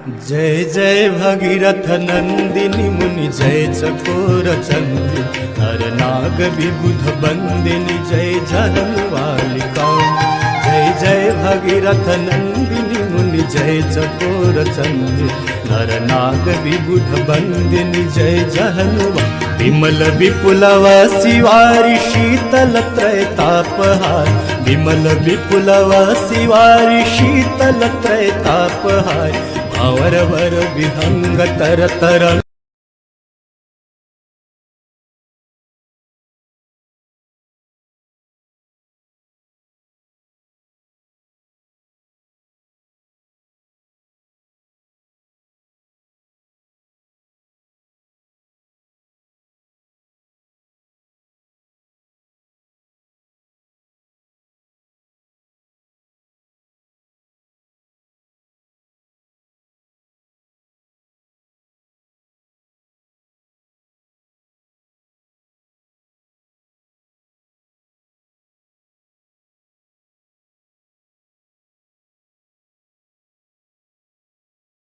जय जय भगीरथ नंदिनी मुनि जय चकोर चंदी नर नाग विबुध बंदिनी जय झरनवालिका। जय जय भगीरथ नंदिनी मुनि जय चकोर चंदी नर नाग विबुध बंदिनी जय झरनवा। विमल विपुलव शिवारि शीतल त्रैतापहार विमल विपुलव शिवारि शीतल त्रैतापहार। भंवर वर विहंग तर तर